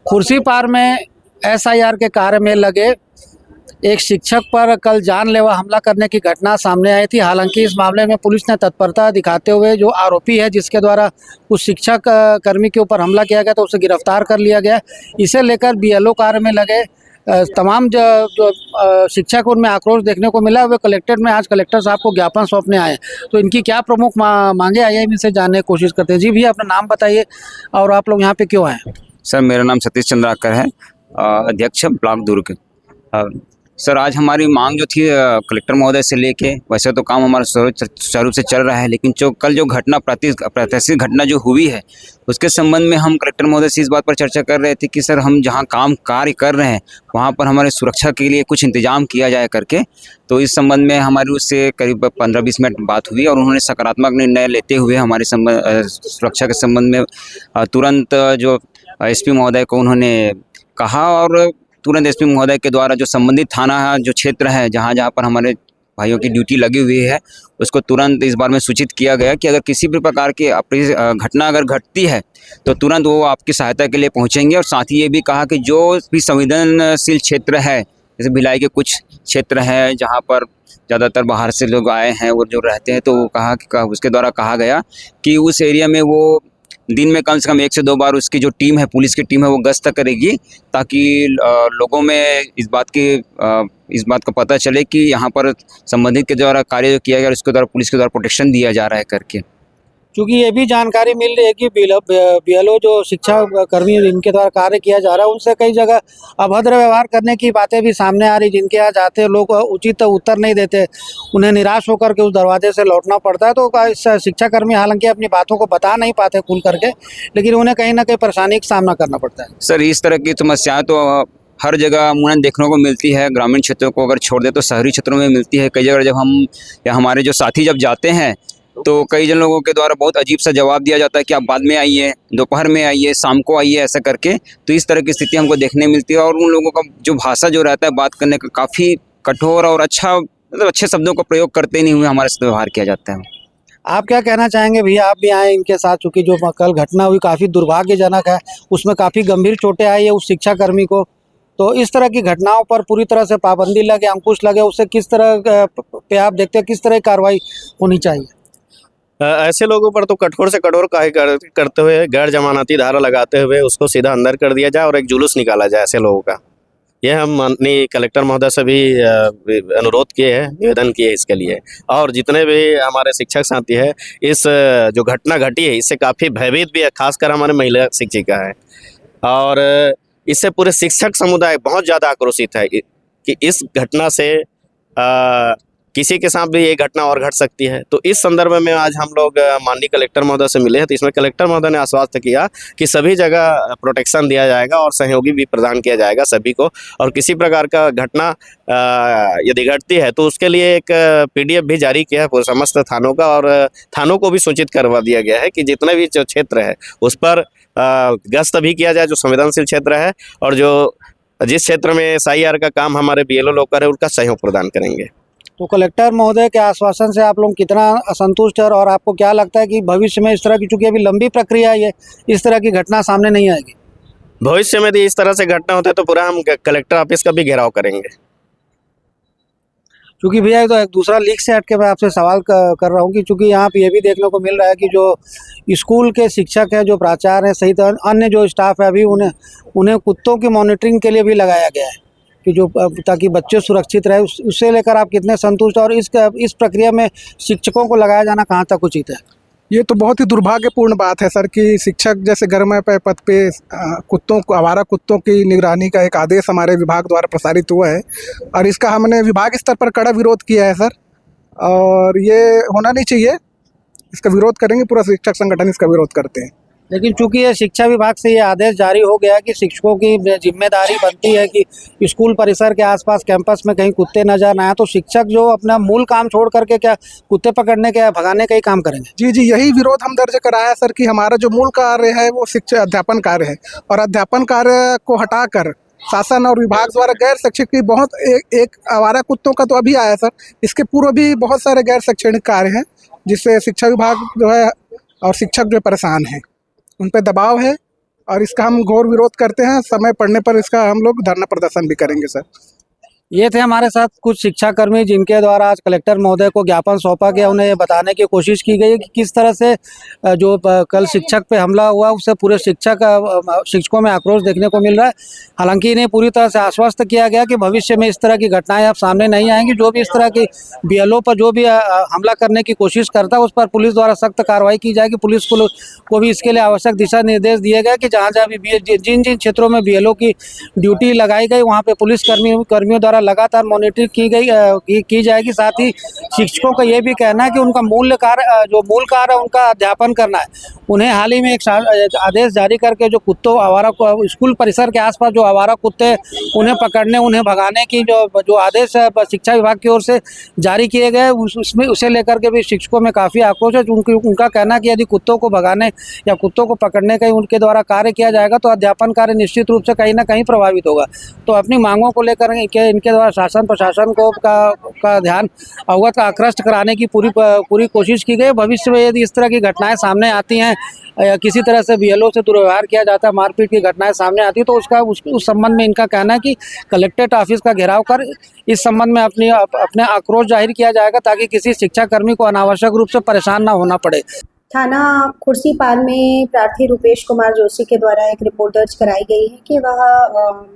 खुर्सीपार में एसआईआर के कार्य में लगे एक शिक्षक पर कल जानलेवा हमला करने की घटना सामने आई थी। हालांकि इस मामले में पुलिस ने तत्परता दिखाते हुए जो आरोपी है जिसके द्वारा उस शिक्षक कर्मी के ऊपर हमला किया गया तो उसे गिरफ्तार कर लिया गया। इसे लेकर बीएलओ कार्य में लगे तमाम जो शिक्षक उनमें आक्रोश देखने को मिला। वे कलेक्ट्रेट में आज कलेक्टर साहब को ज्ञापन सौंपने आए, तो इनकी क्या प्रमुख मांगे आई है इनसे जानने की कोशिश करते हैं। जी भैया, अपना नाम बताइए और आप लोग यहाँ पे क्यों आए? सर, मेरा नाम सतीश चंद्राकर है, अध्यक्ष ब्लॉक दुर्ग। सर, आज हमारी मांग जो थी कलेक्टर महोदय से लेके, वैसे तो काम हमारा सुचारू से चल रहा है, लेकिन कल जो घटना प्रत्याशित घटना जो हुई है उसके संबंध में हम कलेक्टर महोदय से इस बात पर चर्चा कर रहे थे कि सर, हम जहां कार्य कर रहे हैं वहां पर हमारे सुरक्षा के लिए कुछ इंतजाम किया जाए करके। तो इस संबंध में हमारी उससे करीब 15-20 मिनट बात हुई और उन्होंने सकारात्मक निर्णय लेते हुए हमारे सुरक्षा के संबंध में तुरंत जो एसपी महोदय को उन्होंने कहा और तुरंत एसपी महोदय के द्वारा जो संबंधित थाना जो क्षेत्र है जहाँ पर हमारे भाइयों की ड्यूटी लगी हुई है उसको तुरंत इस बारे में सूचित किया गया कि अगर किसी भी प्रकार की घटना अगर घटती है तो तुरंत वो आपकी सहायता के लिए पहुंचेंगे। और साथ ही ये भी कहा कि जो भी संवेदनशील क्षेत्र है, जैसे भिलाई के कुछ क्षेत्र हैं जहाँ पर ज़्यादातर बाहर से लोग आए हैं और जो रहते हैं, तो वो कहा कि उसके द्वारा कहा गया कि उस एरिया में वो दिन में कम से कम 1 से 2 बार उसकी जो टीम है, पुलिस की टीम है, वो गश्त करेगी ताकि लोगों में इस बात का पता चले कि यहाँ पर संबंधित के द्वारा कार्य जो किया गया उसके द्वारा पुलिस के द्वारा प्रोटेक्शन दिया जा रहा है करके। क्योंकि ये भी जानकारी मिल रही है कि बीएलओ जो शिक्षा कर्मी इनके द्वारा कार्य किया जा रहा है उनसे कई जगह अभद्र व्यवहार करने की बातें भी सामने आ रही, जिनके यहाँ जाते लोग उचित उत्तर नहीं देते, उन्हें निराश होकर के उस दरवाजे से लौटना पड़ता है। तो इस शिक्षा कर्मी हालांकि अपनी बातों को बता नहीं पाते खुल करके, लेकिन उन्हें कहीं ना कहीं परेशानी का सामना करना पड़ता है। सर, इस तरह की समस्याएं तो हर जगह अमूमन देखने को मिलती है। ग्रामीण क्षेत्रों को अगर छोड़ दे तो शहरी क्षेत्रों में मिलती है। कई जगह जब हम या हमारे जो साथी जब जाते हैं तो कई जन लोगों के द्वारा बहुत अजीब सा जवाब दिया जाता है कि आप बाद में आइए, दोपहर में आइए, शाम को आइए, ऐसा करके। तो इस तरह की स्थिति हमको देखने मिलती है और उन लोगों का जो भाषा जो रहता है बात करने का काफ़ी कठोर और अच्छे शब्दों का प्रयोग करते नहीं हुए हमारे साथ व्यवहार किया जाता है। आप क्या कहना चाहेंगे भैया? आप भी आए इनके साथ, चूँकि जो कल घटना हुई काफ़ी दुर्भाग्यजनक है, उसमें काफ़ी गंभीर चोटें आई है उस शिक्षा कर्मी को। तो इस तरह की घटनाओं पर पूरी तरह से पाबंदी लगे, अंकुश लगे, उससे किस तरह पे आप देखते हैं किस तरह की कार्रवाई होनी चाहिए? ऐसे लोगों पर तो कठोर से कठोर कार्य करते हुए गैर जमानती धारा लगाते हुए उसको सीधा अंदर कर दिया जाए और एक जुलूस निकाला जाए ऐसे लोगों का। यह हम माननीय कलेक्टर महोदय से भी अनुरोध किए हैं, निवेदन किए इसके लिए। और जितने भी हमारे शिक्षक साथी हैं, इस जो घटना घटी है इससे काफ़ी भयभीत भी है, खासकर हमारे महिला शिक्षिका है। और इससे पूरे शिक्षक समुदाय बहुत ज़्यादा आक्रोशित है कि इस घटना से किसी के साथ भी ये घटना और घट सकती है। तो इस संदर्भ में आज हम लोग माननीय कलेक्टर महोदय से मिले हैं, तो इसमें कलेक्टर महोदय ने आश्वस्त किया कि सभी जगह प्रोटेक्शन दिया जाएगा और सहयोगी भी प्रदान किया जाएगा सभी को। और किसी प्रकार का घटना यदि घटती है तो उसके लिए एक PDF भी जारी किया है पूरे समस्त थानों का, और थानों को भी सूचित करवा दिया गया है कि जितने भी जो क्षेत्र है उस पर गश्त भी किया जाए जो संवेदनशील क्षेत्र है, और जिस क्षेत्र में SIR का काम हमारे BLO लोग कर रहे हैं उनका सहयोग प्रदान करेंगे। तो कलेक्टर महोदय के आश्वासन से आप लोग कितना असंतुष्ट है और आपको क्या लगता है कि भविष्य में इस तरह की, चूंकि अभी लंबी प्रक्रिया है, इस तरह की घटना सामने नहीं आएगी? भविष्य में यदि इस तरह से घटना होता है तो पूरा हम कलेक्टर ऑफिस का भी घेराव करेंगे। क्योंकि भैया तो एक दूसरा लीक से हट के मैं आपसे सवाल कर रहा हूँ कि चूँकि यहाँ पे ये भी देखने को मिल रहा है कि जो स्कूल के शिक्षक हैं, जो प्राचार्य हैं, सहित अन्य जो स्टाफ है, अभी उन्हें कुत्तों की मॉनिटरिंग के लिए भी लगाया गया है कि जो ताकि बच्चे सुरक्षित रहे। उससे लेकर आप कितने संतुष्ट, और इस प्रक्रिया में शिक्षकों को लगाया जाना कहाँ तक उचित है? ये तो बहुत ही दुर्भाग्यपूर्ण बात है सर कि शिक्षक जैसे गर्म पद पे आवारा कुत्तों की निगरानी का एक आदेश हमारे विभाग द्वारा प्रसारित हुआ है और इसका हमने विभाग स्तर पर कड़ा विरोध किया है सर, और ये होना नहीं चाहिए। इसका विरोध करेंगे, पूरा शिक्षक संगठन इसका विरोध करते हैं। लेकिन चूंकि ये शिक्षा विभाग से ये आदेश जारी हो गया कि शिक्षकों की जिम्मेदारी बनती है कि स्कूल परिसर के आसपास कैंपस में कहीं कुत्ते नजर न आए, तो शिक्षक जो अपना मूल काम छोड़ करके क्या कुत्ते पकड़ने के या भगाने का ही काम करेंगे? जी, यही विरोध हम दर्ज कराया सर कि हमारा जो मूल कार्य है वो शिक्षा अध्यापन कार्य है, और अध्यापन कार्य को हटाकर शासन और विभाग द्वारा गैर शैक्षिक की बहुत एक आवारा कुत्तों का तो अभी आया सर, इसके पूर्व भी बहुत सारे गैर शैक्षणिक कार्य हैं जिससे शिक्षा विभाग जो है और शिक्षक जो परेशान हैं, उन पर दबाव है और इसका हम घोर विरोध करते हैं। समय पड़ने पर इसका हम लोग धरना प्रदर्शन भी करेंगे सर। ये थे हमारे साथ कुछ शिक्षाकर्मी जिनके द्वारा आज कलेक्टर महोदय को ज्ञापन सौंपा गया। उन्हें ये बताने की कोशिश की गई कि किस तरह से जो कल शिक्षक पे हमला हुआ उससे पूरे शिक्षकों में आक्रोश देखने को मिल रहा है। हालांकि इन्हें पूरी तरह से आश्वस्त किया गया कि भविष्य में इस तरह की घटनाएं अब सामने नहीं आएंगी। जो भी इस तरह की बीएलओ पर जो भी हमला करने की कोशिश करता है उस पर पुलिस द्वारा सख्त कार्रवाई की जाएगी। पुलिस को भी इसके लिए आवश्यक दिशा निर्देश दिए गए कि जहाँ जहाँ भी जिन जिन क्षेत्रों में बीएलओ की ड्यूटी लगाई गई वहाँ पे पुलिस कर्मियों द्वारा लगातार मॉनिटरिंग की जाएगी। साथ ही शिक्षकों का ये भी कहना है कि उनका मूल कार्य है उनका अध्यापन करना है। उन्हें हाल ही में एक आदेश जारी करके जो कुत्तों आवारा स्कूल परिसर के आसपास जो आवारा कुत्ते उन्हें पकड़ने उन्हें भगाने की जो आदेश है शिक्षा विभाग की ओर से जारी किए गए उसमें उसे लेकर के भी शिक्षकों में काफ़ी आक्रोश है। उनका कहना है कि यदि कुत्तों को भगाने या कुत्तों को पकड़ने का उनके द्वारा कार्य किया जाएगा तो अध्यापन कार्य निश्चित रूप से कहीं ना कहीं प्रभावित होगा। तो अपनी मांगों को लेकर इनके द्वारा शासन प्रशासन का ध्यान अवगत आकृष्ट कराने की पूरी कोशिश की गई। भविष्य में यदि इस तरह की घटनाएं सामने आती हैं या किसी तरह से बीएलओ से दुर्व्यवहार किया जाता है, मारपीट की घटनाएं सामने आती तो उस संबंध में इनका कहना है कि कलेक्ट्रेट ऑफिस का घेराव कर इस संबंध में अपने आक्रोश जाहिर किया जाएगा ताकि किसी शिक्षाकर्मी को अनावश्यक रूप से परेशान ना होना पड़े। थाना खुर्सीपार में प्रार्थी रूपेश कुमार जोशी के द्वारा एक रिपोर्ट दर्ज कराई गई है कि वह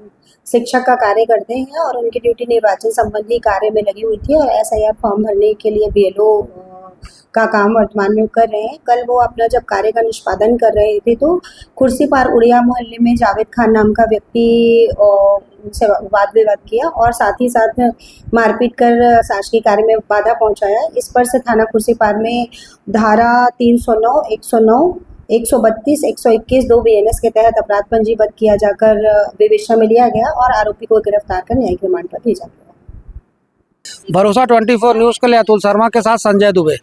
शिक्षक का कार्य करते हैं और उनकी ड्यूटी निर्वाचन संबंधी कार्य में लगी हुई थी और एसआईआर फॉर्म भरने के लिए बीएलओ का काम वर्तमान में कर रहे हैं। कल वो अपना जब कार्य का निष्पादन कर रहे थे तो खुर्सीपार उड़िया मोहल्ले में जावेद खान नाम का व्यक्ति उनसे वाद विवाद किया और साथ ही साथ मारपीट कर शासकीय कार्य में बाधा पहुंचाया। इस पर से थाना खुर्सीपार में धारा 309, 109, 132, 121 2 BNS के तहत अपराध पंजीबद्ध किया जाकर विवेचना में लिया गया और आरोपी को गिरफ्तार कर न्यायिक रिमांड पर भेजा गया। भरोसा 24 न्यूज़ के लिए अतुल शर्मा के साथ संजय दुबे।